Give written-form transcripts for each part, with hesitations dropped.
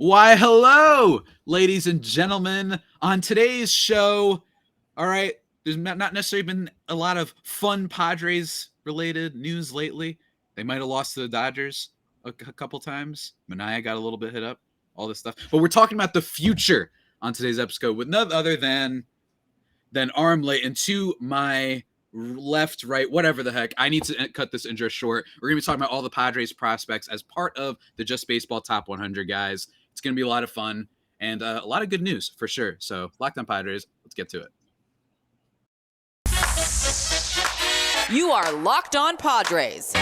Why, hello, ladies and gentlemen. On today's show, all right, there's not necessarily been a lot of fun Padres-related news lately. They might have lost to the Dodgers a couple times. Mania got a little bit hit up, all this stuff. But we're talking about the future on today's episode with none other than Aram Leighton to my left, right, whatever the heck. I need to cut this intro short. We're going to be talking about all the Padres prospects as part of the Just Baseball Top 100, guys. It's going to be a lot of fun and a lot of good news for sure. So, Locked On Padres, let's get to it. You are Locked On Padres,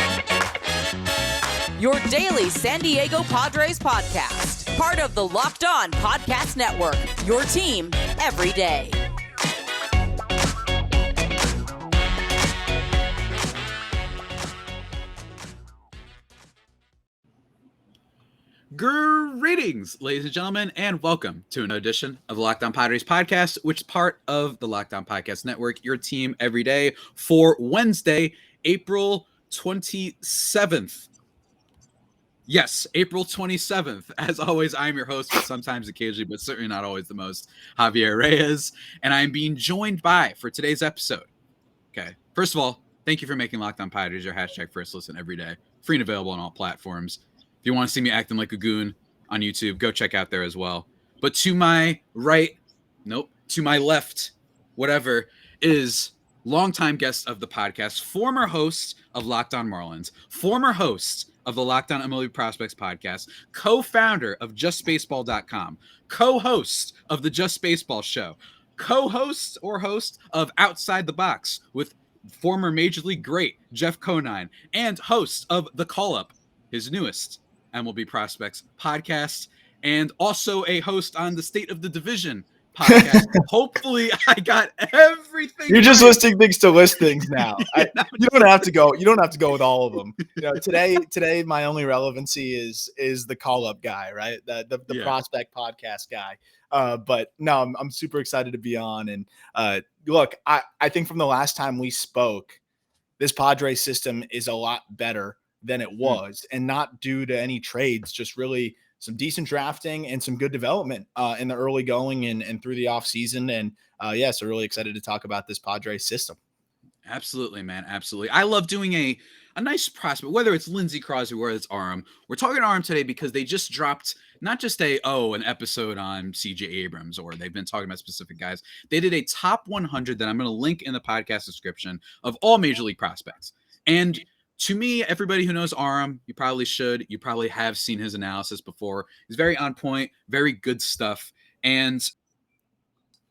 your daily San Diego Padres podcast. Part of the Locked On Podcast Network, your team every day. Greetings, ladies and gentlemen, and welcome to an edition of the Locked On Padres podcast, which is part of the Locked On Podcast Network, your team every day, for Wednesday, April 27th. Yes, April 27th. As always, I'm your host, but sometimes occasionally, but certainly not always the most, Javier Reyes, and I'm being joined by, for today's episode, okay, first of all, thank you for making Locked On Padres your hashtag first listen every day, free and available on all platforms. If you want to see me acting like a goon on YouTube, go check out there as well. But to my right, to my left, whatever, is longtime guest of the podcast, former host of Locked On Marlins, former host of the Locked On MLB Prospects podcast, co-founder of JustBaseball.com, co-host of the Just Baseball Show, co-host or host of Outside the Box with former Major League great Jeff Conine, and host of The Call-Up, his newest MLB Prospects podcast, and also a host on the State of the Division podcast. Hopefully I got everything. You're just listing things to list things now. You don't have to go with all of them. Today my only relevancy is the call-up guy, right? The prospect podcast guy. But no, I'm super excited to be on. And look, I think from the last time we spoke, this Padres system is a lot better than it was, and not due to any trades, just really some decent drafting and some good development in the early going and through the off season. And so really excited to talk about this Padres system. Absolutely, man. Absolutely. I love doing a nice prospect, whether it's Lindsey Crosby, whether it's Aram. We're talking Aram today because they just dropped not just an episode on CJ Abrams, or they've been talking about specific guys. They did a top 100 that I'm going to link in the podcast description of all major league prospects. And to me, everybody who knows Aram, you probably have seen his analysis before. He's very on point, very good stuff. And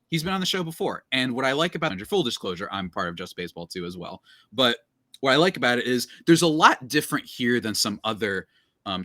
he's been on the show before. And what I like about it, full disclosure, I'm part of Just Baseball too as well. But what I like about it is there's a lot different here than some other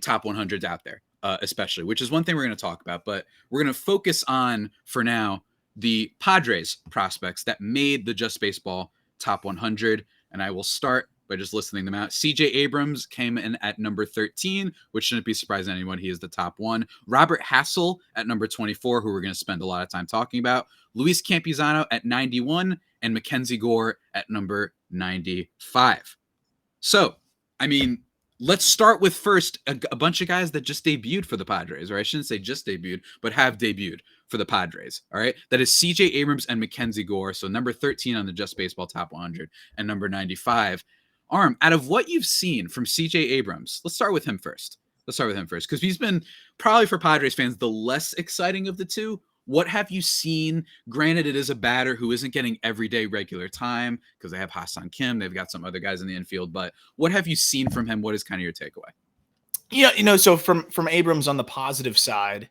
top 100s out there, especially, which is one thing we're going to talk about. But we're going to focus on, for now, the Padres prospects that made the Just Baseball top 100. And I will start by just listing them out. CJ Abrams came in at number 13, which shouldn't be surprising to anyone. He is the top one. Robert Hassell at number 24, who we're going to spend a lot of time talking about. Luis Campisano at 91, and MacKenzie Gore at number 95. So, let's start with first a bunch of guys that just debuted for the Padres, or I shouldn't say just debuted, but have debuted for the Padres. All right. That is CJ Abrams and MacKenzie Gore. So number 13 on the Just Baseball Top 100 and number 95. Aram, out of what you've seen from CJ Abrams, let's start with him first. Because he's been probably for Padres fans the less exciting of the two. What have you seen? Granted, it is a batter who isn't getting everyday regular time because they have Ha-Seong Kim. They've got some other guys in the infield. But what have you seen from him? What is kind of your takeaway? Yeah, so from Abrams on the positive side,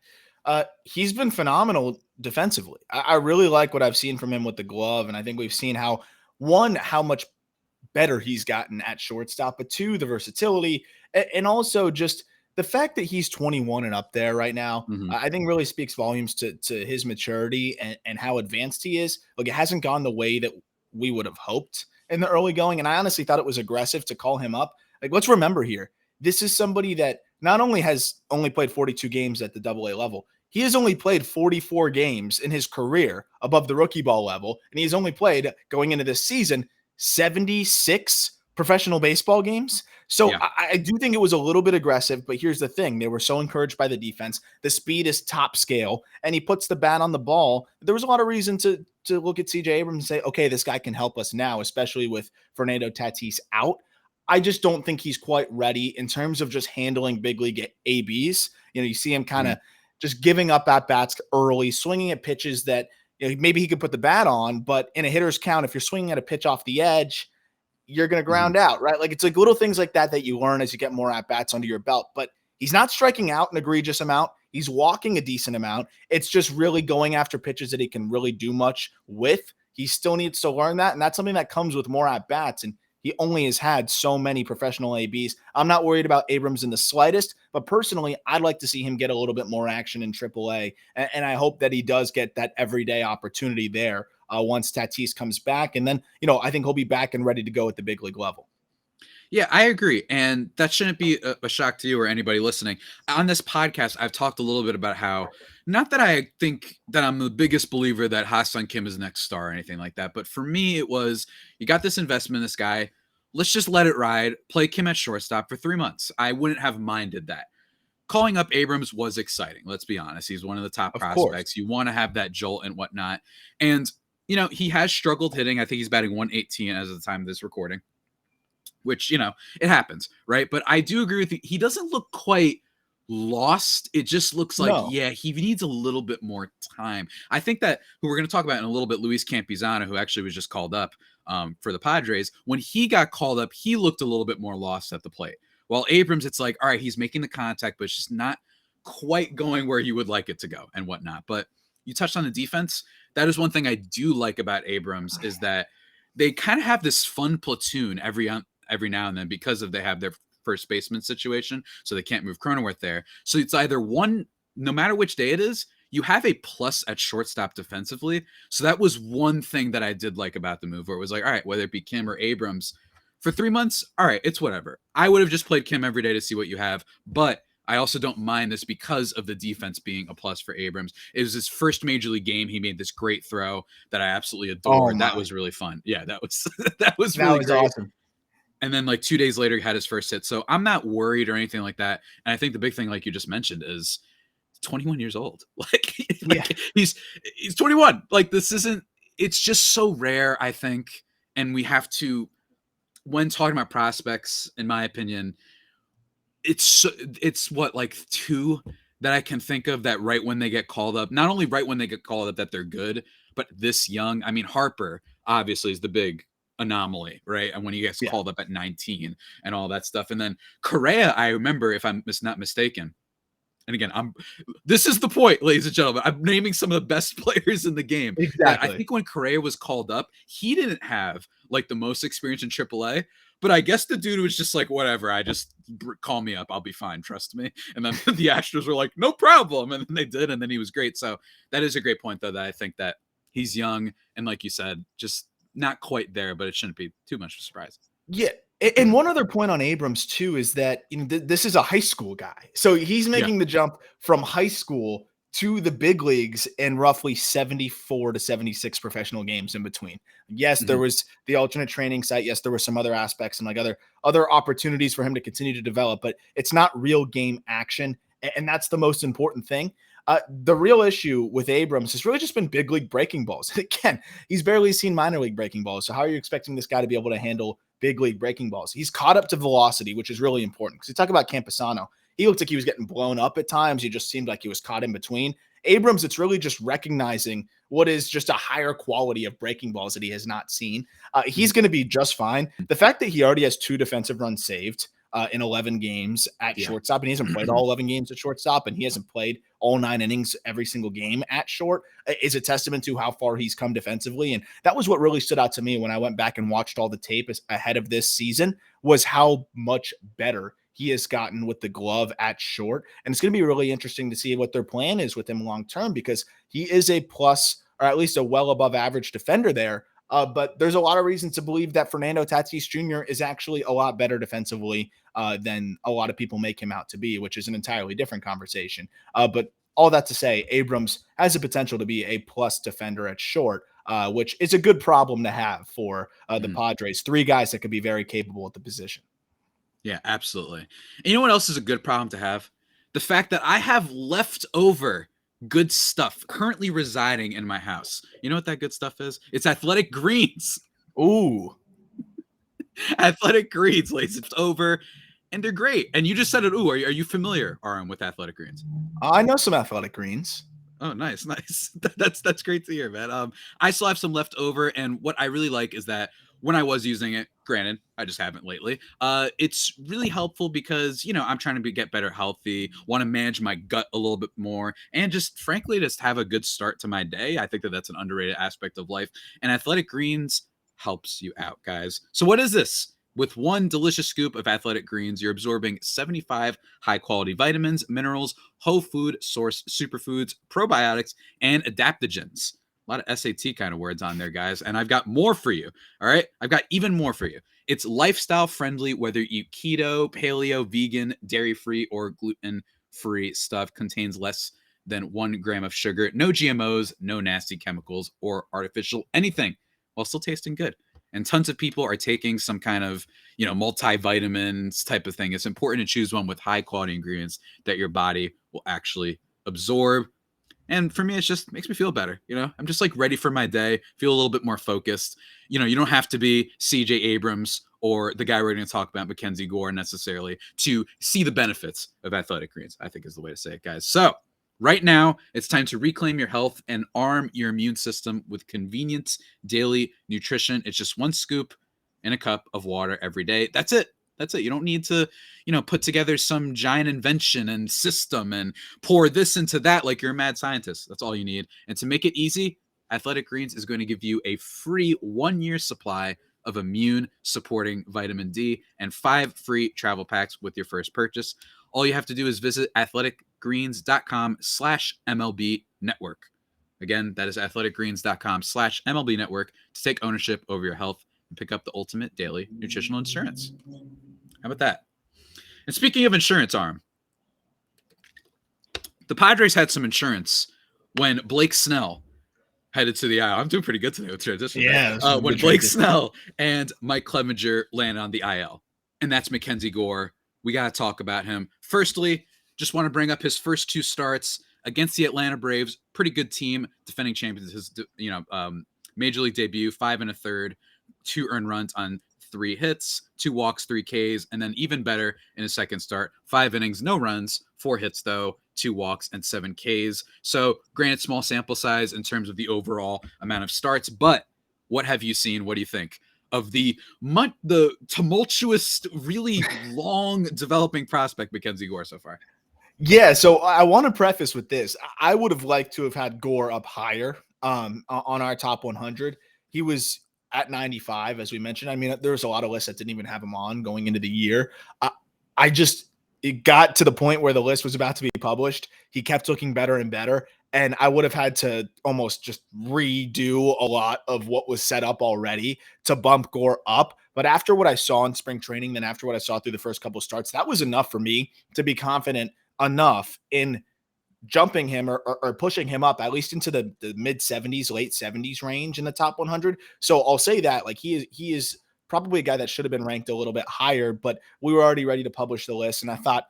he's been phenomenal defensively. I really like what I've seen from him with the glove. And I think we've seen how much better he's gotten at shortstop, but two, the versatility, and also just the fact that he's 21 and up there right now, I think really speaks volumes to his maturity and how advanced he is. Look, it hasn't gone the way that we would have hoped in the early going, and I honestly thought it was aggressive to call him up. Like, let's remember here, this is somebody that not only has only played 42 games at the AA level, he has only played 44 games in his career above the rookie ball level, and he's only played, going into this season, 76 professional baseball games. So Yeah. I do think it was a little bit aggressive, but here's the thing. They were so encouraged by the defense. The speed is top scale, and he puts the bat on the ball. There was a lot of reason to look at CJ Abrams and say, okay, this guy can help us now, especially with Fernando Tatis out. I just don't think he's quite ready in terms of just handling big league ABs. You see him kind of just giving up at bats early, swinging at pitches that maybe he could put the bat on, but in a hitter's count, if you're swinging at a pitch off the edge, you're going to ground out, right? Like it's like little things like that you learn as you get more at bats under your belt, but he's not striking out an egregious amount. He's walking a decent amount. It's just really going after pitches that he can really do much with. He still needs to learn that. And that's something that comes with more at bats. And he only has had so many professional ABs. I'm not worried about Abrams in the slightest, but personally, I'd like to see him get a little bit more action in AAA. And I hope that he does get that everyday opportunity there once Tatis comes back. And then, I think he'll be back and ready to go at the big league level. Yeah, I agree. And that shouldn't be a shock to you or anybody listening. On this podcast, I've talked a little bit about how, not that I think that I'm the biggest believer that Ha-Seong Kim is the next star or anything like that, but for me, it was, you got this investment in this guy. Let's just let it ride, play Kim at shortstop for 3 months. I wouldn't have minded that. Calling up Abrams was exciting. Let's be honest. He's one of the top prospects. You want to have that jolt and whatnot. And, he has struggled hitting. I think he's batting 118 as of the time of this recording, which, it happens, right? But I do agree with you. He doesn't look quite lost. It just looks like, he needs a little bit more time. I think that who we're going to talk about in a little bit, Luis Campusano, who actually was just called up for the Padres, when he got called up, he looked a little bit more lost at the plate. While Abrams, it's like, all right, he's making the contact, but it's just not quite going where you would like it to go and whatnot. But you touched on the defense. That is one thing I do like about Abrams is that they kind of have this fun platoon every now and then because they have their first baseman situation, so they can't move Cronenworth there. So it's either one, no matter which day it is, you have a plus at shortstop defensively. So that was one thing that I did like about the move, where it was like, all right, whether it be Kim or Abrams, for 3 months, all right, it's whatever. I would have just played Kim every day to see what you have, but I also don't mind this because of the defense being a plus for Abrams. It was his first major league game. He made this great throw that I absolutely adored. That was really fun. Yeah, that was really great. Awesome. And then 2 days later, he had his first hit. So I'm not worried or anything like that. And I think the big thing, like you just mentioned, is 21 years old. He's 21. It's just so rare, I think. And we have to, when talking about prospects, in my opinion, it's what, two that I can think of that right when they get called up, not only right when they get called up that they're good, but this young. I mean, Harper obviously is the big anomaly, right? And when he gets called up at 19 and all that stuff. And then Correa, I remember, if I'm not mistaken, and again, this is the point, ladies and gentlemen, I'm naming some of the best players in the game. Exactly. I think when Correa was called up, he didn't have the most experience in AAA, but I guess the dude was just like, whatever, I just call me up, I'll be fine, trust me. And then the Astros were like, no problem. And then they did, and then he was great. So that is a great point, though, that I think that he's young. And like you said, just not quite there, but it shouldn't be too much of a surprise. Yeah. And one other point on Abrams, too, is that this is a high school guy. So he's making the jump from high school to the big leagues in roughly 74 to 76 professional games in between. Yes, there was the alternate training site. Yes, there were some other aspects and other opportunities for him to continue to develop, but it's not real game action. And that's the most important thing. The real issue with Abrams has really just been big league breaking balls. Again, he's barely seen minor league breaking balls. So how are you expecting this guy to be able to handle big league breaking balls? He's caught up to velocity, which is really important. Because you talk about Campusano, he looked like he was getting blown up at times. He just seemed like he was caught in between. Abrams, it's really just recognizing what is just a higher quality of breaking balls that he has not seen. He's going to be just fine. The fact that he already has 2 defensive runs saved in 11 games at shortstop, and he hasn't played all 11 games at shortstop, and he hasn't played all 9 innings every single game at short, is a testament to how far he's come defensively. And that was what really stood out to me when I went back and watched all the tape ahead of this season, was how much better he has gotten with the glove at short. And it's going to be really interesting to see what their plan is with him long-term, because he is a plus, or at least a well above average defender there. But there's a lot of reasons to believe that Fernando Tatis Jr. is actually a lot better defensively than a lot of people make him out to be, which is an entirely different conversation. But all that to say, Abrams has the potential to be a plus defender at short. which is a good problem to have for the Mhm. Padres. 3 guys that could be very capable at the position. Yeah, absolutely. And you know what else is a good problem to have? The fact that I have leftover good stuff currently residing in my house. You know what that good stuff is? It's athletic greens. Ooh. Athletic greens, lays it over, and they're great. And you just said it. Ooh, are you familiar, Aram, with athletic greens? I know some athletic greens. Oh, nice, nice. That's great to hear, man. I still have some left over, and what I really like is that when I was using it, granted, I just haven't lately. It's really helpful because I'm trying to get better healthy, want to manage my gut a little bit more, and just frankly, just have a good start to my day. I think that that's an underrated aspect of life, and athletic greens helps you out, guys. So what is this? With one delicious scoop of athletic greens, you're absorbing 75 high quality vitamins, minerals, whole food source superfoods, probiotics, and adaptogens. A lot of SAT kind of words on there, guys. And I've got more for you. All right. I've got even more for you. It's lifestyle friendly, whether you eat keto, paleo, vegan, dairy free, or gluten free stuff. Contains less than 1 gram of sugar, no GMOs, no nasty chemicals, or artificial anything, while still tasting good. And tons of people are taking some kind of, multivitamins type of thing. It's important to choose one with high quality ingredients that your body will actually absorb. And for me, it just makes me feel better. I'm just like ready for my day, feel a little bit more focused. You don't have to be CJ Abrams or the guy we're going to talk about, MacKenzie Gore, necessarily to see the benefits of athletic greens, I think is the way to say it, guys. So right now, it's time to reclaim your health and arm your immune system with convenient daily nutrition. It's just 1 scoop in a cup of water every day. That's it. That's it. You don't need to, put together some giant invention and system and pour this into that like you're a mad scientist. That's all you need. And to make it easy, Athletic Greens is going to give you a free 1-year supply of immune supporting vitamin D and 5 free travel packs with your first purchase. All you have to do is visit athleticgreens.com/MLB network. Again, that is athleticgreens.com/MLB network to take ownership over your health and pick up the ultimate daily nutritional insurance. How about that? And speaking of insurance, Arm, the Padres had some insurance when Blake Snell headed to the IL. I'm doing pretty good today with transition. Yeah. When Blake Snell and Mike Clevenger landed on the IL, and that's MacKenzie Gore. We got to talk about him. Firstly, just want to bring up his first 2 starts against the Atlanta Braves. Pretty good team, defending champions. His, major league debut, 5 1/3, 2 earned runs on 3 hits, 2 walks, 3 Ks, and then even better in his second start, 5 innings, no runs, 4 hits though, 2 walks, and 7 Ks. So granted, small sample size in terms of the overall amount of starts, but what have you seen? What do you think of the tumultuous, really long developing prospect MacKenzie Gore so far? Yeah, so I want to preface with this. I would have liked to have had Gore up higher on our top 100. He was at 95, as we mentioned. I mean, there was a lot of lists that didn't even have him on going into the year. It got to the point where the list was about to be published. He kept looking better and better. And I would have had to almost just redo a lot of what was set up already to bump Gore up. But after what I saw in spring training, then after what I saw through the first couple of starts, that was enough for me to be confident enough in jumping him or pushing him up at least into the mid 70s, late 70s range in the top 100. So I'll say that like he is probably a guy that should have been ranked a little bit higher, but we were already ready to publish the list. And I thought,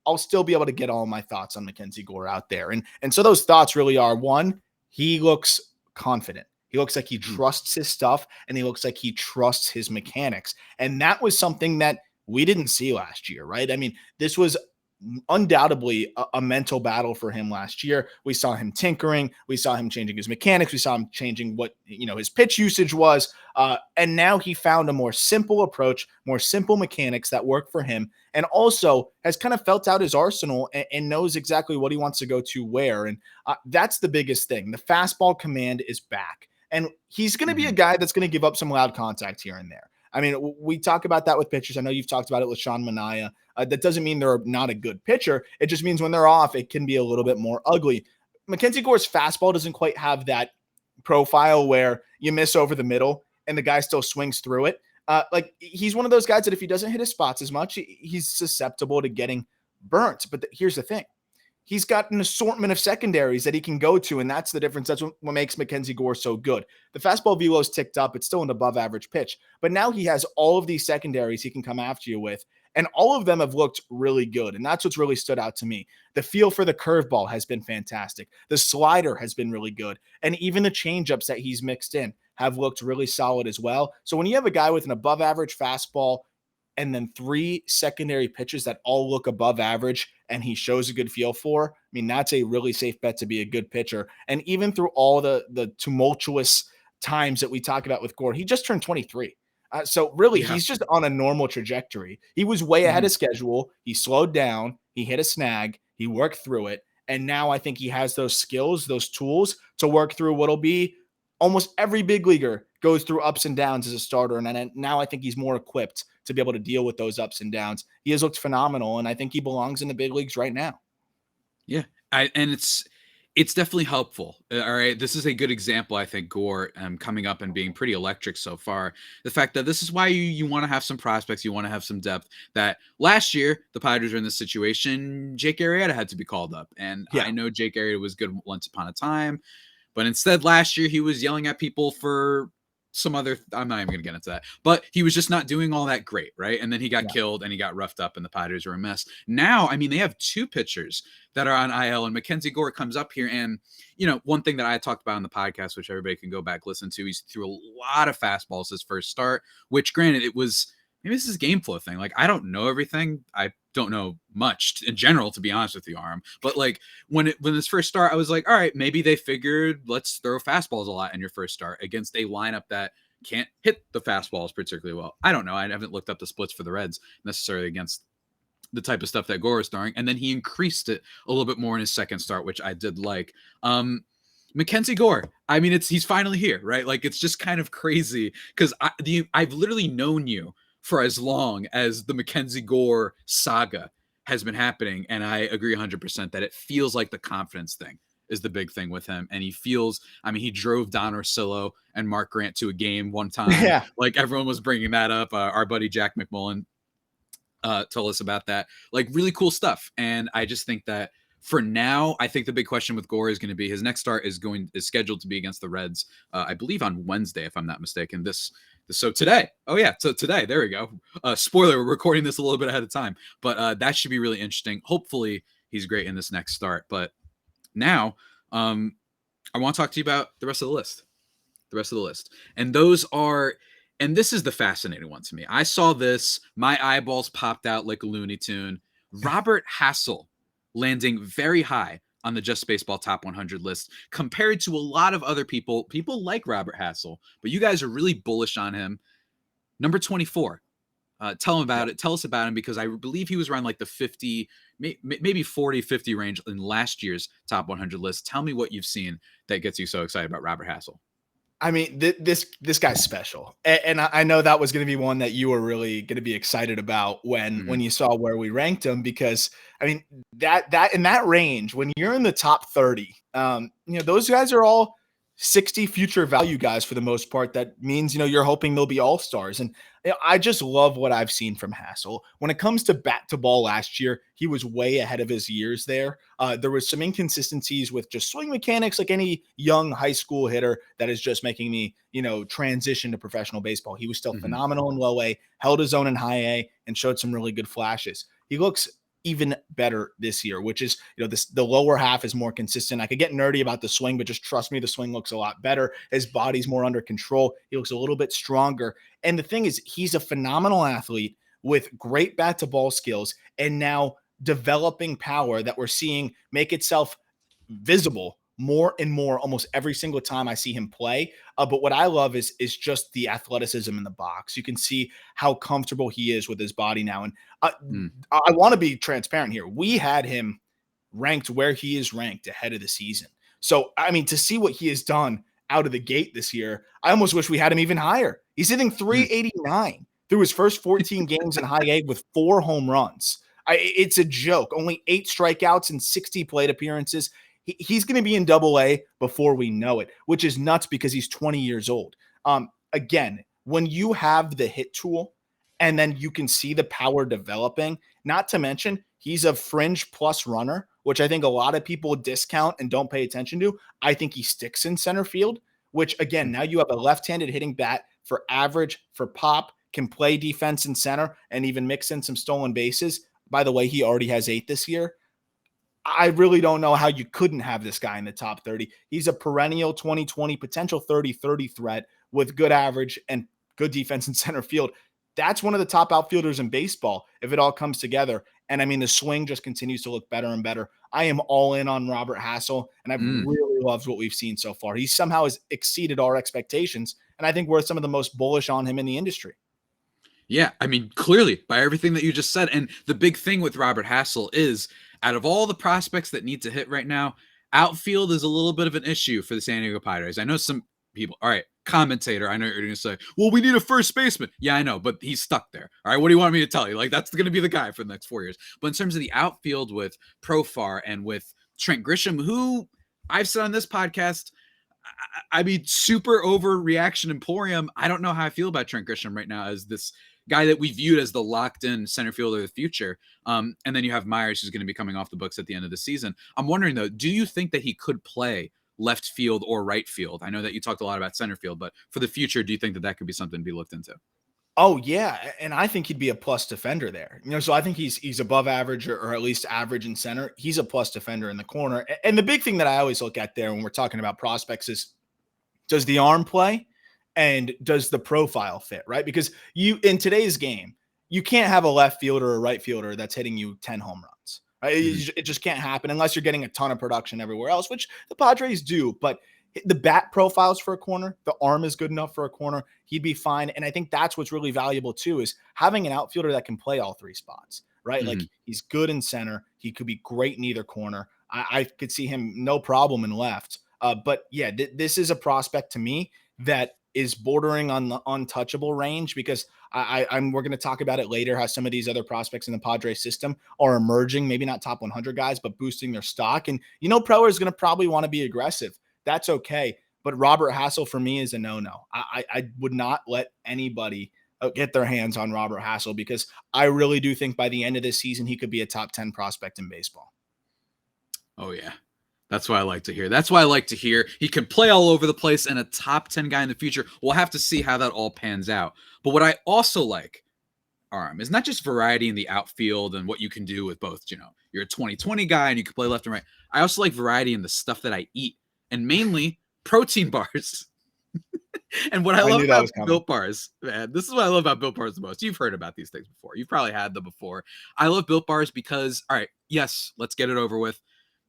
I'll still be able to get all my thoughts on MacKenzie Gore out there. And so those thoughts really are: 1, he looks confident. He looks like he trusts his stuff, and he looks like he trusts his mechanics. And that was something that we didn't see last year, right? I mean, this was undoubtedly a mental battle for him last year. We saw him tinkering. We saw him changing his mechanics. We saw him changing what, his pitch usage was. And now he found a more simple approach, more simple mechanics that work for him, and also has kind of felt out his arsenal and knows exactly what he wants to go to where. And that's the biggest thing. The fastball command is back. And he's going to be a guy that's going to give up some loud contact here and there. I mean, we talk about that with pitchers. I know you've talked about it with Sean Manaea. That doesn't mean they're not a good pitcher. It just means when they're off, it can be a little bit more ugly. MacKenzie Gore's fastball doesn't quite have that profile where you miss over the middle and the guy still swings through it. Like he's one of those guys that if he doesn't hit his spots as much, he's susceptible to getting burnt. But here's the thing. he's got an assortment of secondaries that he can go to, and that's the difference. That's what makes MacKenzie Gore so good. The fastball velo's ticked up. It's still an above average pitch, but now he has all of these secondaries he can come after you with, and all of them have looked really good, and that's what's really stood out to me. The feel for the curveball has been fantastic. The slider has been really good, and even the changeups that he's mixed in have looked really solid as well. So when you have a guy with an above average fastball and then 3 secondary pitches that all look above average and he shows a good feel for, I mean, that's a really safe bet to be a good pitcher. And even through all the tumultuous times that we talk about with Gore, he just turned 23. So really, he's just on a normal trajectory. He was way ahead of schedule. He slowed down. He hit a snag. He worked through it. And now I think he has those skills, those tools to work through what'll be almost every big leaguer goes through ups and downs as a starter. And now I think he's more equipped to be able to deal with those ups and downs. He has looked phenomenal, and I think he belongs in the big leagues right now. Yeah. And it's definitely helpful. All right. This is a good example, I think, Gore coming up and being pretty electric so far. The fact that this is why you want to have some prospects, you want to have some depth. That last year, the Padres were in this situation, Jake Arrieta had to be called up. And I know Jake Arrieta was good once upon a time, but instead last year he was yelling at people for some other, I'm not even going to get into that, but he was just not doing all that great, right? And then he got killed and he got roughed up and the Padres were a mess. Now, I mean, they have 2 pitchers that are on IL, and MacKenzie Gore comes up here. And, you know, one thing that I talked about on the podcast, which everybody can go back, listen to, he's threw a lot of fastballs his first start, which granted it was, maybe this is a game flow thing. Like, I don't know everything. I don't know much in general, to be honest with you, Aram. But like when his first start, I was like, all right, maybe they figured let's throw fastballs a lot in your first start against a lineup that can't hit the fastballs particularly well. I don't know. I haven't looked up the splits for the Reds necessarily against the type of stuff that Gore is throwing. And then he increased it a little bit more in his second start, which I did like. MacKenzie Gore, I mean, he's finally here, right? Like, it's just kind of crazy because I've literally known you for as long as the MacKenzie Gore saga has been happening. And I agree 100% that it feels like the confidence thing is the big thing with him. And he feels, I mean, he drove Don Orsillo and Mark Grant to a game one time. Yeah. Like, everyone was bringing that up. Our buddy Jack McMullen told us about that. Like, really cool stuff. And I just think that for now, I think the big question with Gore is going to be his next start is scheduled to be against the Reds, I believe on Wednesday, if I'm not mistaken. So today, today, there we go. Spoiler, we're recording this a little bit ahead of time, but that should be really interesting. Hopefully he's great in this next start. But now I want to talk to you about the rest of the list. And those are, and this is the fascinating one to me. I saw this, my eyeballs popped out like a Looney Tune. Robert Hassell landing very high on the Just Baseball Top 100 list compared to a lot of other people like Robert Hassell, but you guys are really bullish on him. Number 24. Tell us about him, because I believe he was around like the 50, maybe 40, 50 range in last year's Top 100 list. Tell me what you've seen that gets you so excited about Robert Hassell. I mean, this guy's special. And I know that was going to be one that you were really going to be excited about when you saw where we ranked him, because I mean, that in that range, when you're in the top 30, those guys are all 60 future value guys for the most part. That means, you're hoping they'll be all-stars. And I just love what I've seen from Hassell. When it comes to bat to ball last year, he was way ahead of his years there. There was some inconsistencies with just swing mechanics, like any young high school hitter that is just making me, transition to professional baseball. He was still phenomenal in low A, held his own in high A, and showed some really good flashes. He looks even better this year, which is, the lower half is more consistent. I could get nerdy about the swing, but just trust me, the swing looks a lot better. His body's more under control. He looks a little bit stronger. And the thing is, he's a phenomenal athlete with great bat to ball skills, and now developing power that we're seeing make itself visible more and more almost every single time I see him play. But what I love is just the athleticism in the box. You can see how comfortable he is with his body now. And I want to be transparent here. We had him ranked where he is ranked ahead of the season. So, I mean, to see what he has done out of the gate this year, I almost wish we had him even higher. He's hitting 389 through his first 14 games in high A with 4 home runs. It's a joke. Only 8 strikeouts and 60 plate appearances. He's going to be in Double A before we know it, which is nuts because he's 20 years old. Again, when you have the hit tool and then you can see the power developing, not to mention he's a fringe plus runner which I think a lot of people discount and don't pay attention to. I think he sticks in center field, which again, now you have a left-handed hitting bat for average, for pop, can play defense in center and even mix in some stolen bases. By the way, he already has 8 this year. I really don't know how you couldn't have this guy in the top 30. He's a perennial 2020 potential 30-30 threat with good average and good defense in center field. That's one of the top outfielders in baseball if it all comes together. And I mean, the swing just continues to look better and better. I am all in on Robert Hassell, and I've really loved what we've seen so far. He somehow has exceeded our expectations, and I think we're some of the most bullish on him in the industry. Yeah, I mean, clearly by everything that you just said. And the big thing with Robert Hassell is, out of all the prospects that need to hit right now, outfield is a little bit of an issue for the San Diego Padres. I know some people, all right, commentator, I know you're going to say, well, we need a first baseman. Yeah, I know, but he's stuck there. All right, what do you want me to tell you? Like, that's going to be the guy for the next 4 years. But in terms of the outfield with Profar and with Trent Grisham, who I've said on this podcast, I mean, super overreaction emporium. I don't know how I feel about Trent Grisham right now as this guy that we viewed as the locked-in center fielder of the future. And then you have Mears, who's going to be coming off the books at the end of the season. I'm wondering, though, do you think that he could play left field or right field? I know that you talked a lot about center field, but for the future, do you think that that could be something to be looked into? Oh, yeah, and I think he'd be a plus defender there. So I think he's above average or at least average in center. He's a plus defender in the corner. And the big thing that I always look at there when we're talking about prospects is, does the arm play? And does the profile fit, right? Because in today's game, you can't have a left fielder or a right fielder that's hitting you 10 home runs. Right? It just can't happen unless you're getting a ton of production everywhere else, which the Padres do. But the bat profiles for a corner, the arm is good enough for a corner. He'd be fine. And I think that's what's really valuable too, is having an outfielder that can play all 3 spots, right? Like, he's good in center. He could be great in either corner. I could see him no problem in left. But yeah, this is a prospect to me that is bordering on the untouchable range, because we're going to talk about it later, how some of these other prospects in the Padres system are emerging, maybe not top 100 guys, but boosting their stock. And, Preller is going to probably want to be aggressive. That's okay. But Robert Hassell for me is a no-no. I would not let anybody get their hands on Robert Hassell, because I really do think by the end of this season, he could be a top 10 prospect in baseball. Oh, yeah. That's what I like to hear. That's why I like to hear he can play all over the place and a top 10 guy in the future. We'll have to see how that all pans out. But what I also like, Aram, is not just variety in the outfield and what you can do with both. You're a 20-20 guy and you can play left and right. I also like variety in the stuff that I eat, and mainly protein bars. And what I love about Built Bars, man, this is what I love about Built Bars the most. You've heard about these things before. You've probably had them before. I love Built Bars because, all right, yes, let's get it over with.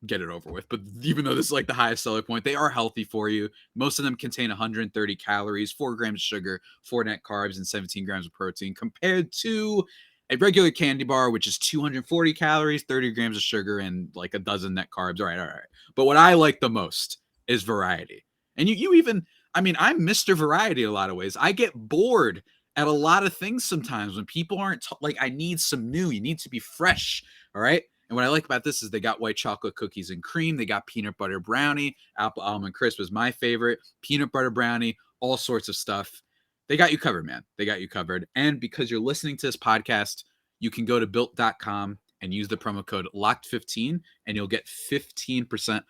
But even though this is like the highest seller point, they are healthy for you. Most of them contain 130 calories, 4 grams of sugar, 4 net carbs, and 17 grams of protein, compared to a regular candy bar, which is 240 calories, 30 grams of sugar, and like a dozen net carbs. All right. But what I like the most is variety. And you even, I mean, I'm Mr. Variety in a lot of ways. I get bored at a lot of things sometimes when people aren't like, I need some new. You need to be fresh. All right. And what I like about this is they got white chocolate cookies and cream. They got peanut butter brownie. Apple almond crisp was my favorite. Peanut butter brownie, all sorts of stuff. They got you covered, man. They got you covered. And because you're listening to this podcast, you can go to built.com and use the promo code LOCKED15, and you'll get 15%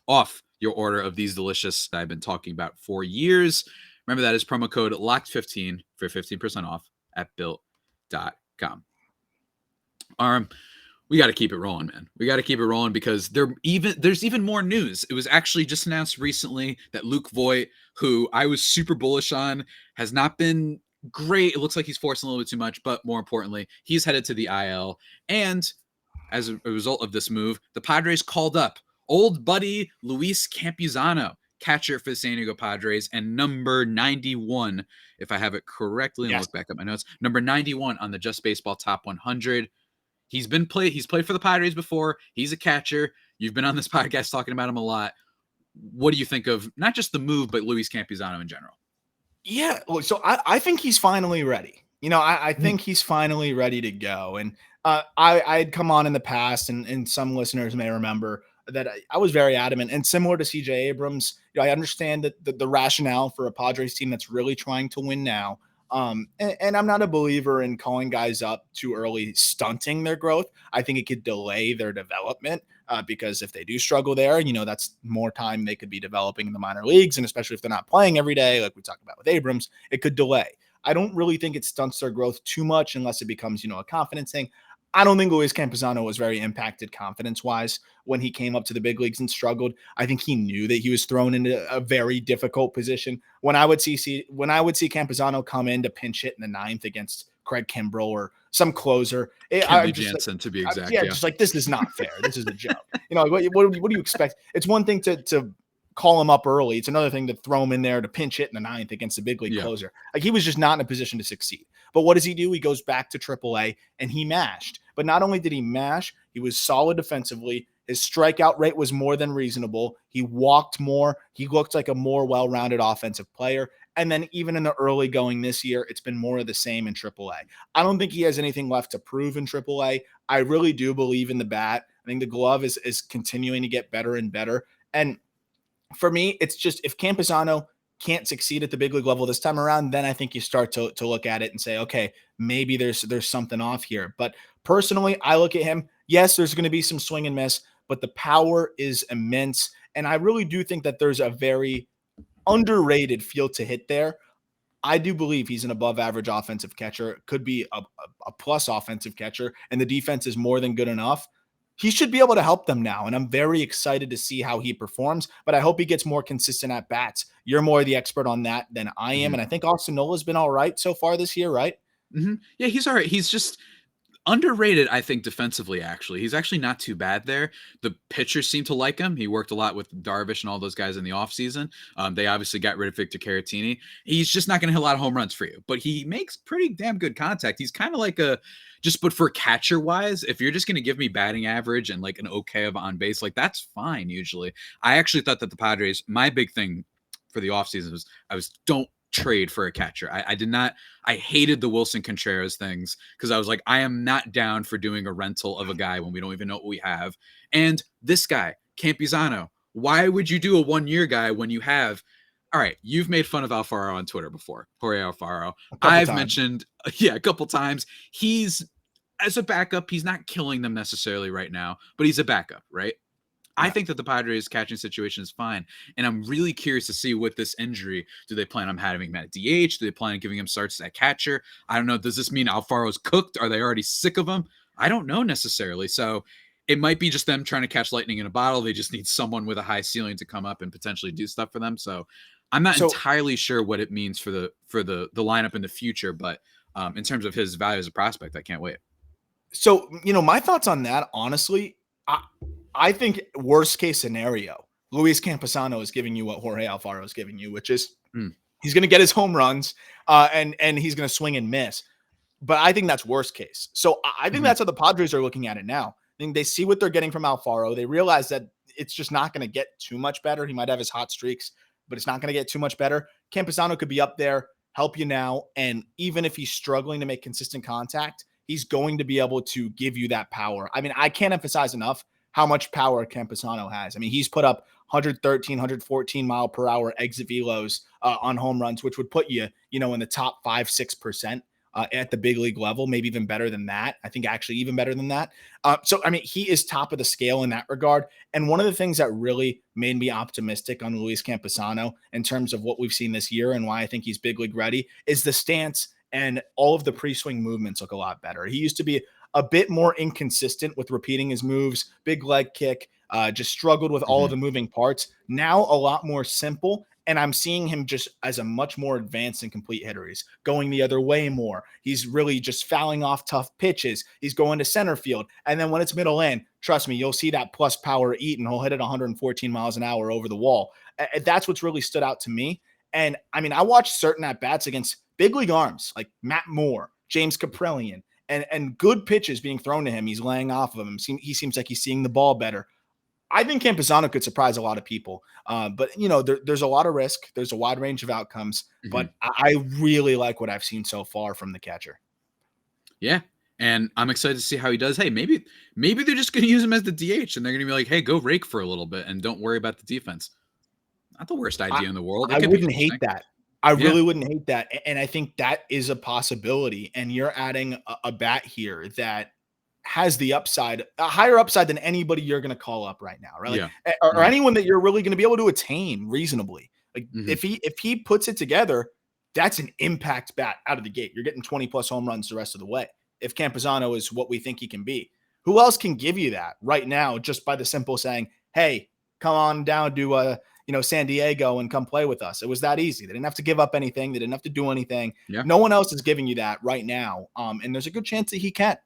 off your order of these delicious that I've been talking about for years. Remember, that is promo code LOCKED15 for 15% off at built.com. We got to keep it rolling, man. We got to keep it rolling because there's even more news. It was actually just announced recently that Luke Voight, who I was super bullish on, has not been great. It looks like he's forcing a little bit too much, but more importantly, he's headed to the IL. And as a result of this move, the Padres called up old buddy Luis Campusano, catcher for the San Diego Padres, and number 91, if I have it correctly. Yes. Look back at my notes. Number 91 on the Just Baseball Top 100. He's played for the Padres before. He's a catcher. You've been on this podcast talking about him a lot. What do you think of not just the move, but Luis Campisano in general? Yeah, so I think he's finally ready. I think he's finally ready to go. And I'd come on in the past, and some listeners may remember that I was very adamant. And similar to CJ Abrams, I understand that the rationale for a Padres team that's really trying to win now. And I'm not a believer in calling guys up too early, stunting their growth. I think it could delay their development. because if they do struggle there, that's more time they could be developing in the minor leagues. And especially if they're not playing every day, like we talked about with Abrams, it could delay. I don't really think it stunts their growth too much unless it becomes, a confidence thing. I don't think Luis Camposano was very impacted confidence-wise when he came up to the big leagues and struggled. I think he knew that he was thrown into a very difficult position. When I would see Camposano come in to pinch hit in the ninth against Craig Kimbrell or some closer, Jansen, to be exact, just like, this is not fair. This is a joke. What do you expect? It's one thing to call him up early. It's another thing to throw him in there to pinch hit in the ninth against a big league closer. Like, he was just not in a position to succeed. But what does he do? He goes back to AAA and he mashed. But not only did he mash, he was solid defensively. His strikeout rate was more than reasonable. He walked more. He looked like a more well-rounded offensive player. And then even in the early going this year, it's been more of the same in AAA. I don't think he has anything left to prove in AAA. I really do believe in the bat. I think the glove is continuing to get better and better. And for me, it's just, if Camposano can't succeed at the big league level this time around, then I think you start to look at it and say, okay, maybe there's something off here. But personally, I look at him. Yes, there's going to be some swing and miss, but the power is immense. And I really do think that there's a very underrated field to hit there. I do believe he's an above average offensive catcher, could be a plus offensive catcher, and the defense is more than good enough. He should be able to help them now, and I'm very excited to see how he performs, but I hope he gets more consistent at bats. You're more the expert on that than I am, and I think Austin Nola's been all right so far this year, right? Yeah, he's all right. He's just underrated, I think, defensively, actually. He's actually not too bad there. The pitchers seem to like him. He worked a lot with Darvish and all those guys in the offseason. They obviously got rid of Victor Caratini. He's just not going to hit a lot of home runs for you, but he makes pretty damn good contact. He's kind of like but for catcher-wise, if you're just going to give me batting average and like an okay of on base, like, that's fine usually. I actually thought that the Padres, my big thing for the offseason was don't trade for a catcher. I hated the Wilson Contreras things because I was like, I am not down for doing a rental of a guy when we don't even know what we have. And this guy, Campusano, why would you do a 1-year guy when you have, all right, you've made fun of Alfaro on Twitter before, Jorge Alfaro. I've mentioned, a couple times, he's, as a backup, he's not killing them necessarily right now, but he's a backup, right? I think that the Padres catching situation is fine. And I'm really curious to see with this injury, do they plan on having him at DH? Do they plan on giving him starts at catcher? I don't know. Does this mean Alfaro's cooked? Are they already sick of him? I don't know necessarily. So it might be just them trying to catch lightning in a bottle. They just need someone with a high ceiling to come up and potentially do stuff for them. So I'm not entirely sure what it means for the lineup in the future, but in terms of his value as a prospect, I can't wait. So, my thoughts on that, honestly, I think worst case scenario, Luis Campusano is giving you what Jorge Alfaro is giving you, which is he's going to get his home runs and he's going to swing and miss. But I think that's worst case. So I think that's how the Padres are looking at it now. I think they see what they're getting from Alfaro. They realize that it's just not going to get too much better. He might have his hot streaks, but it's not going to get too much better. Campusano could be up there, help you now. And even if he's struggling to make consistent contact, he's going to be able to give you that power. I mean, I can't emphasize enough how much power Campusano has. I mean, he's put up 113, 114 mile per hour exit velos on home runs, which would put you, in the top 5-6% at the big league level, maybe even better than that. I think actually even better than that. So, I mean, he is top of the scale in that regard. And one of the things that really made me optimistic on Luis Campusano in terms of what we've seen this year and why I think he's big league ready is the stance, and all of the pre-swing movements look a lot better. He used to be a bit more inconsistent with repeating his moves, big leg kick, just struggled with all of the moving parts. Now a lot more simple, and I'm seeing him just as a much more advanced and complete hitter. He's going the other way more. He's really just fouling off tough pitches. He's going to center field, and then when it's middle in, trust me, you'll see that plus power eat, and he'll hit it 114 miles an hour over the wall. That's what's really stood out to me. And I mean, I watched certain at-bats against big league arms like Matt Moore, James Kaprielian, and good pitches being thrown to him. He's laying off of him. He seems like he's seeing the ball better. I think Campusano could surprise a lot of people. But, there's a lot of risk. There's a wide range of outcomes. But I really like what I've seen so far from the catcher. Yeah. And I'm excited to see how he does. Hey, maybe they're just going to use him as the DH, and they're going to be like, hey, go rake for a little bit and don't worry about the defense. Not the worst idea in the world. I wouldn't hate that. I really wouldn't hate that. And I think that is a possibility. And you're adding a bat here that has the upside, a higher upside than anybody you're going to call up right now, right? Like, Yeah. or anyone that you're really going to be able to attain reasonably. Like if he puts it together, that's an impact bat out of the gate. You're getting 20 plus home runs the rest of the way. If Campusano is what we think he can be, who else can give you that right now just by the simple saying, hey, come on down to San Diego and come play with us. It was that easy. They didn't have to give up anything. They didn't have to do anything. Yeah. No one else is giving you that right now. And there's a good chance that he can.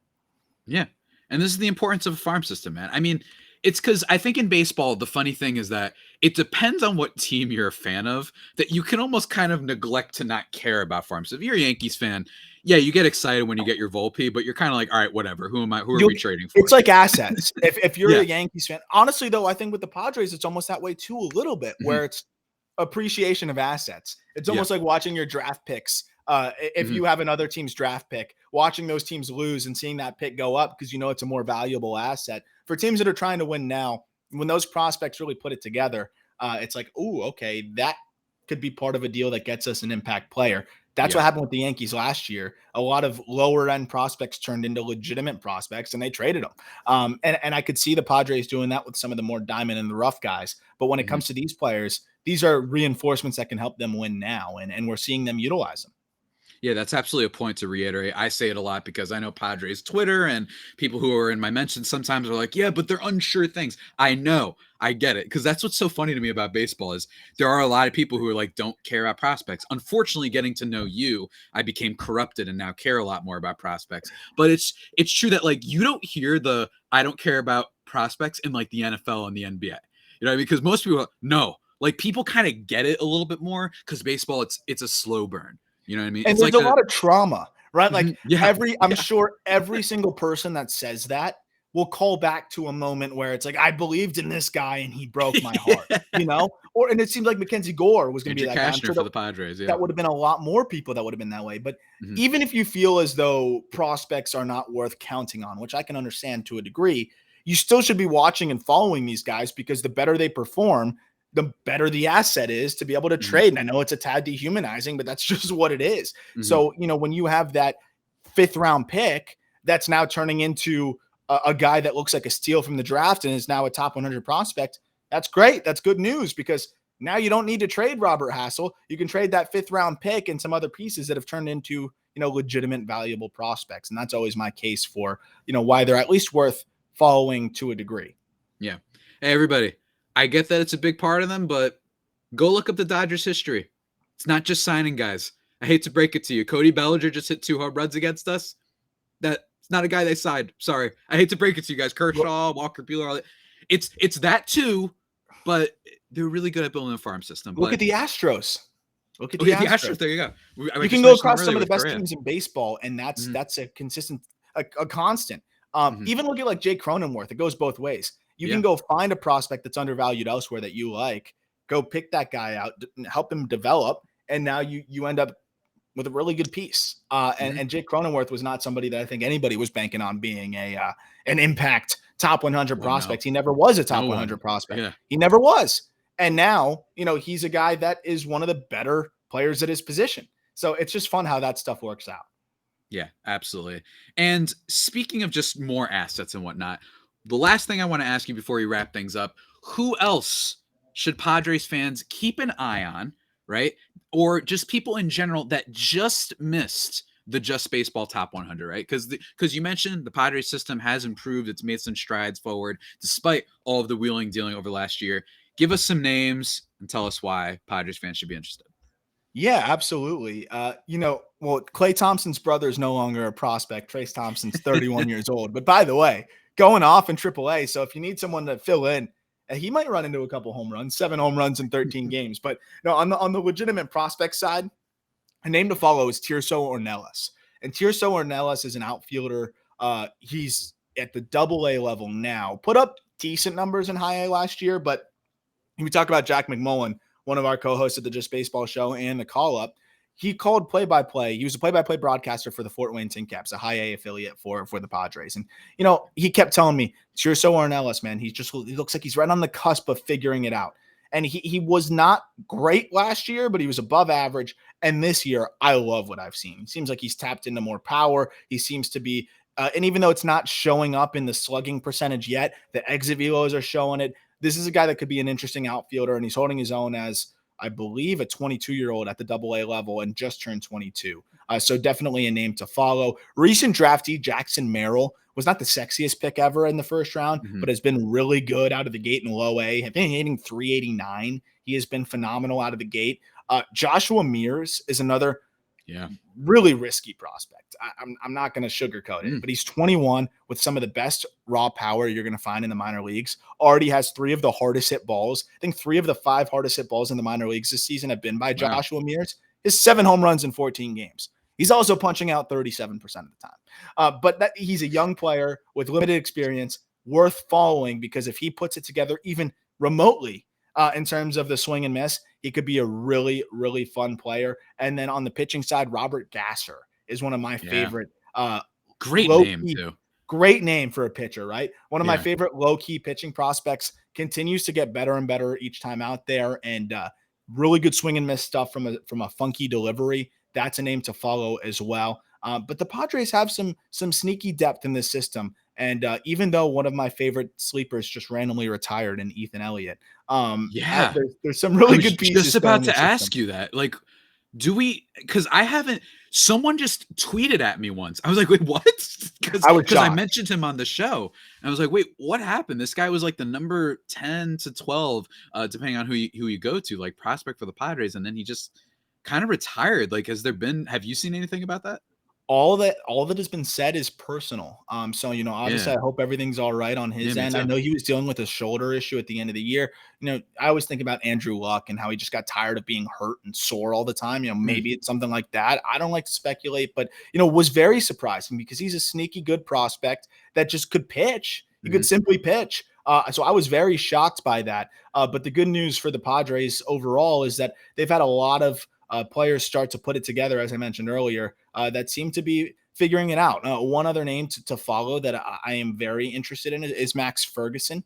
Yeah. And this is the importance of a farm system, man. I mean, it's because I think in baseball, the funny thing is that it depends on what team you're a fan of, that you can almost kind of neglect to not care about farms. So if you're a Yankees fan, yeah, you get excited when you get your Volpe, but you're kind of like, all right, whatever. Who are we trading for? It's like assets. If you're a Yankees fan, honestly, though, I think with the Padres, it's almost that way too, a little bit, where it's appreciation of assets. It's almost like watching your draft picks. If you have another team's draft pick, watching those teams lose and seeing that pick go up because you know it's a more valuable asset. For teams that are trying to win now, when those prospects really put it together, it's like, oh, okay, that could be part of a deal that gets us an impact player. That's what happened with the Yankees last year. A lot of lower end prospects turned into legitimate prospects and they traded them. And I could see the Padres doing that with some of the more diamond in the rough guys. But when it comes to these players, these are reinforcements that can help them win now. And we're seeing them utilize them. Yeah, that's absolutely a point to reiterate. I say it a lot because I know Padres Twitter and people who are in my mentions sometimes are like, yeah, but they're unsure things. I know. I get it. Because that's what's so funny to me about baseball is there are a lot of people who are like, don't care about prospects. Unfortunately, getting to know you, I became corrupted and now care a lot more about prospects. But it's true that like you don't hear the I don't care about prospects in like the NFL and the NBA. You know what I mean? Because most people no. Like people kind of get it a little bit more because baseball, it's a slow burn. You know what I mean? And it's there's like a lot of trauma, right? Like I'm sure every single person that says that will call back to a moment where it's like, I believed in this guy and he broke my heart, you know? And it seemed like MacKenzie Gore was going to be that guy. For the Padres. Yeah. That would have been a lot more people that would have been that way. But even if you feel as though prospects are not worth counting on, which I can understand to a degree, you still should be watching and following these guys because the better they perform, the better the asset is to be able to trade. And I know it's a tad dehumanizing, but that's just what it is. So, when you have that 5th round pick, that's now turning into a guy that looks like a steal from the draft and is now a top 100 prospect. That's great. That's good news because now you don't need to trade Robert Hassell. You can trade that 5th round pick and some other pieces that have turned into, legitimate, valuable prospects. And that's always my case for, why they're at least worth following to a degree. Yeah. Hey, everybody. I get that it's a big part of them, but go look up the Dodgers history. It's not just signing guys. I hate to break it to you. Cody Bellinger just hit 2 home runs against us. That's not a guy they signed. Sorry. I hate to break it to you guys. Kershaw, Walker Buehler, all that. It's that too, but they're really good at building a farm system. Look at the Astros. Look at the Astros. There you go. You can go across some of the best teams in baseball, and that's a consistent, a constant. Even look at like Jake Cronenworth. It goes both ways. You can go find a prospect that's undervalued elsewhere that you like, go pick that guy out, help him develop, and now you end up with a really good piece. And Jake Cronenworth was not somebody that I think anybody was banking on being an impact top 100 prospect. No. He never was a top 100 prospect. Yeah. He never was. And now, he's a guy that is one of the better players at his position. So it's just fun how that stuff works out. Yeah, absolutely. And speaking of just more assets and whatnot, the last thing I want to ask you before we wrap things up, who else should Padres fans keep an eye on, right? Or just people in general that just missed the Just Baseball Top 100, right? Because you mentioned the Padres system has improved. It's made some strides forward despite all of the wheeling dealing over last year. Give us some names and tell us why Padres fans should be interested. Yeah, absolutely. Klay Thompson's brother is no longer a prospect. Trace Thompson's 31 years old. But by the way, going off in AAA. So if you need someone to fill in, he might run into a couple home runs, 7 home runs in 13 games. But no, on the legitimate prospect side, a name to follow is Tirso Ornelas. And Tirso Ornelas is an outfielder. He's at the AA level now. Put up decent numbers in high A last year, but we talk about Jack McMullen, one of our co-hosts at the Just Baseball show and the Call Up. He called play-by-play. He was a play-by-play broadcaster for the Fort Wayne Tin Caps, a high A affiliate for the Padres. And, he kept telling me, Tirso Ornelas, man, he looks like he's right on the cusp of figuring it out. And he was not great last year, but he was above average. And this year, I love what I've seen. It seems like he's tapped into more power. He seems to be And even though it's not showing up in the slugging percentage yet, the exit velos are showing it. This is a guy that could be an interesting outfielder, and he's holding his own as, I believe, a 22-year-old at the AA level and just turned 22. So definitely a name to follow. Recent draftee Jackson Merrill was not the sexiest pick ever in the first round, but has been really good out of the gate in low A. I think hitting 389. He has been phenomenal out of the gate. Joshua Mears is another really risky prospect. I'm not going to sugarcoat it, but he's 21 with some of the best raw power you're going to find in the minor leagues. Already has 3 of the hardest hit balls. I think 3 of the 5 hardest hit balls in the minor leagues this season have been by Joshua Mears. His 7 home runs in 14 games. He's also punching out 37% of the time. But he's a young player with limited experience, worth following, because if he puts it together even remotely in terms of the swing and miss, he could be a really, really fun player. And then on the pitching side, Robert Gasser is one of my favorite. Great name, too. Great name for a pitcher, right? One of my favorite low-key pitching prospects. Continues to get better and better each time out there, and really good swing and miss stuff from a funky delivery. That's a name to follow as well. But the Padres have some sneaky depth in this system. And even though one of my favorite sleepers just randomly retired in Ethan Elliott, there's some really good pieces. Just about to ask you that, like, because I haven't. Someone just tweeted at me once. I was like, wait, what? Because I mentioned him on the show, and I was like, wait, what happened? This guy was like the number 10 to 12, depending on who you go to, like prospect for the Padres, and then he just kind of retired. Like, have you seen anything about that? All that has been said is personal. So, obviously I hope everything's all right on his end. I know he was dealing with a shoulder issue at the end of the year. I always think about Andrew Luck and how he just got tired of being hurt and sore all the time. Maybe it's something like that. I don't like to speculate, but, was very surprising because he's a sneaky good prospect that just could pitch. He could simply pitch. So I was very shocked by that. But the good news for the Padres overall is that they've had a lot of players start to put it together, as I mentioned earlier, that seem to be figuring it out. One other name to follow that I am very interested in is Max Ferguson.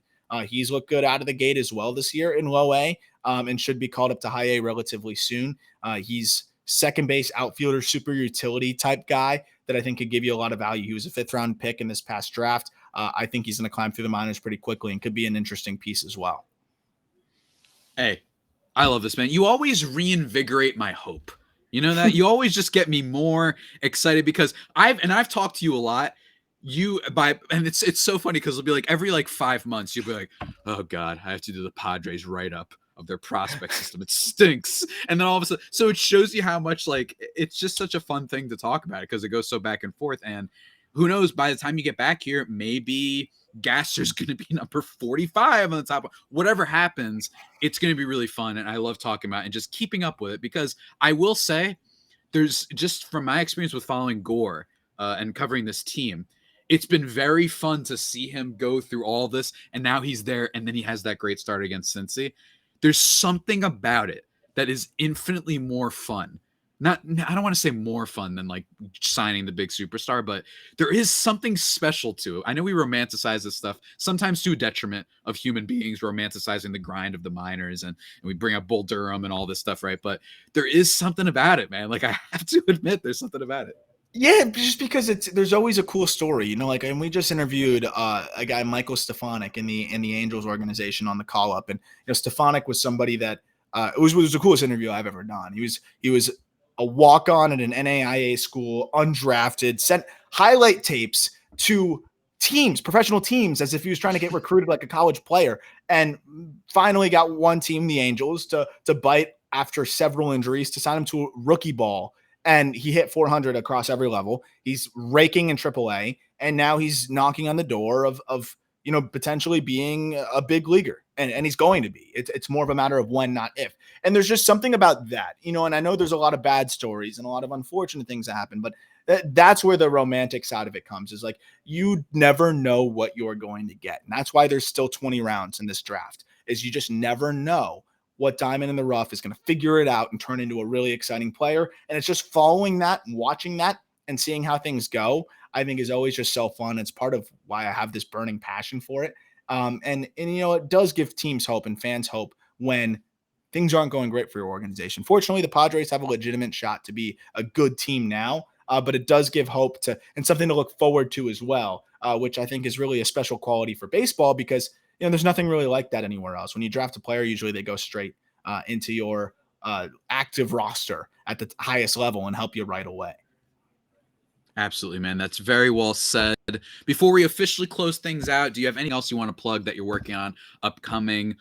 He's looked good out of the gate as well this year in low A, and should be called up to high A relatively soon. He's second base outfielder, super utility type guy that I think could give you a lot of value. He was a 5th round pick in this past draft. I think he's going to climb through the minors pretty quickly and could be an interesting piece as well. Hey, I love this, man. You always reinvigorate my hope. You know that? You always just get me more excited because I've talked to you a lot. And it's so funny because it'll be like every 5 months you'll be like, oh God, I have to do the Padres write-up of their prospect system. It stinks. And then all of a sudden, so it shows you how much it's just such a fun thing to talk about because it goes so back and forth. And who knows, by the time you get back here, maybe Gasser's going to be number 45 on the top. Whatever happens, it's going to be really fun. And I love talking about it and just keeping up with it because I will say there's just from my experience with following Gore and covering this team, it's been very fun to see him go through all this. And now he's there. And then he has that great start against Cincy. There's something about it that is infinitely more fun. I don't want to say more fun than signing the big superstar, but there is something special to it. I know we romanticize this stuff sometimes to a detriment of human beings, romanticizing the grind of the minors, and we bring up Bull Durham and all this stuff, right? But there is something about it, man. I have to admit, there's something about it. Yeah, just because there's always a cool story, and we just interviewed a guy, Michael Stefanik, in the Angels organization on the call up, and Stefanik was somebody that it was the coolest interview I've ever done. He was a walk-on at an NAIA school, undrafted, sent highlight tapes to teams, professional teams, as if he was trying to get recruited like a college player, and finally got one team, the Angels, to bite after several injuries to sign him to rookie ball. And he hit 400 across every level. He's raking in AAA, and now he's knocking on the door of potentially being a big leaguer. And he's going to be. It's more of a matter of when, not if. And there's just something about that, and I know there's a lot of bad stories and a lot of unfortunate things that happen, but that's where the romantic side of it comes, is you never know what you're going to get. And that's why there's still 20 rounds in this draft, is you just never know what diamond in the rough is going to figure it out and turn into a really exciting player. And it's just following that and watching that and seeing how things go, I think is always just so fun. It's part of why I have this burning passion for it. And it does give teams hope and fans hope when things aren't going great for your organization. Fortunately, the Padres have a legitimate shot to be a good team now. but it does give hope to and something to look forward to as well, which I think is really a special quality for baseball because there's nothing really like that anywhere else. When you draft a player, usually they go straight into your active roster at the highest level and help you right away. Absolutely, man. That's very well said. Before we officially close things out, do you have anything else you want to plug that you're working on upcoming,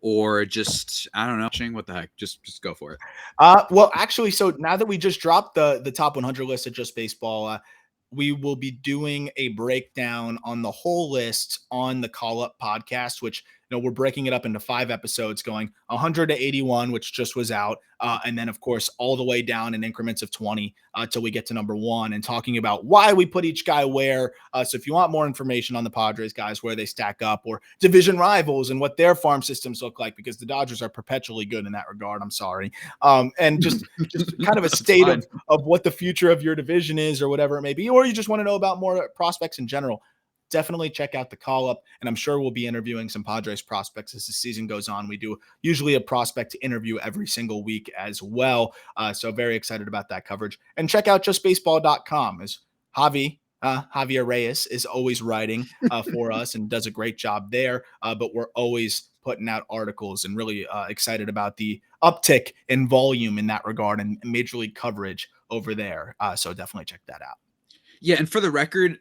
or just, I don't know, what the heck? Just go for it. Well, actually, so now that we just dropped the top 100 list at Just Baseball, we will be doing a breakdown on the whole list on the Call Up podcast, which we're breaking it up into 5 episodes, going 100 to 81, which just was out, and then of course all the way down in increments of 20 till we get to number 1, and talking about why we put each guy where. So if you want more information on the Padres guys, where they stack up, or division rivals and what their farm systems look like, because the Dodgers are perpetually good in that regard. I'm sorry, and just kind of a state of what the future of your division is, or whatever it may be, or you just want to know about more prospects in general. Definitely check out the Call Up, and I'm sure we'll be interviewing some Padres prospects as the season goes on. We do usually a prospect interview every single week as well, so very excited about that coverage. And check out justbaseball.com, as Javier Reyes is always writing for us and does a great job there, but we're always putting out articles and really excited about the uptick in volume in that regard and major league coverage over there, so definitely check that out. Yeah, and for the record,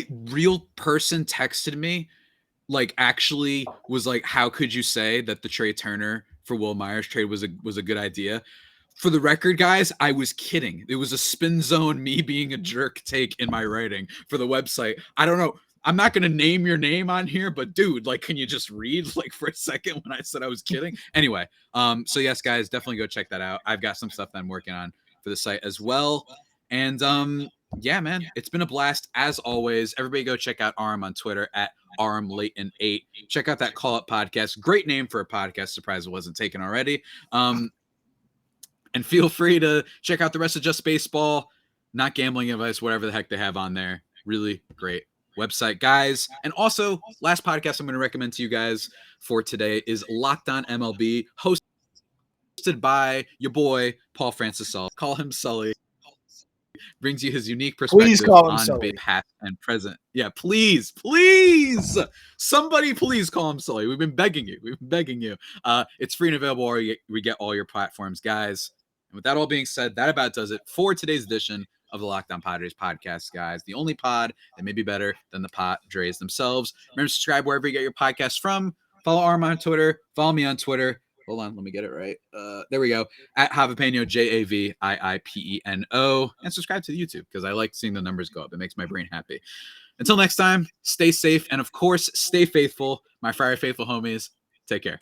real person texted me, actually was like, how could you say that the Trey Turner for Will Myers trade was a good idea? For the record, guys, I was kidding. It was a spin zone, me being a jerk take in my writing for the website. I don't know. I'm not going to name your name on here, but dude, can you just read for a second when I said I was kidding? Anyway, so yes, guys, definitely go check that out. I've got some stuff that I'm working on for the site as well. And yeah, man, it's been a blast as always. Everybody go check out Aram on Twitter at Aram Leighton 8. Check out that Call Up podcast. Great name for a podcast. Surprised it wasn't taken already. And feel free to check out the rest of Just Baseball, not gambling advice, whatever the heck they have on there. Really great website, guys. And also, last podcast I'm going to recommend to you guys for today is Locked On MLB, hosted by your boy Paul Francis Sully. Call him Sully. Brings you his unique perspective on big past and present. Yeah, please. Somebody please call him Sully. We've been begging you. It's free and available where we get all your platforms, guys. And with that all being said, that about does it for today's edition of the Locked On Padres podcast, guys. The only pod that may be better than the Padres themselves. Remember to subscribe wherever you get your podcasts from. Follow Aram on Twitter. Follow me on Twitter. Hold on, let me get it right. There we go. At Javipeno, JAVIIPENO. And subscribe to the YouTube because I like seeing the numbers go up. It makes my brain happy. Until next time, stay safe. And of course, stay faithful. My Friday Faithful homies, take care.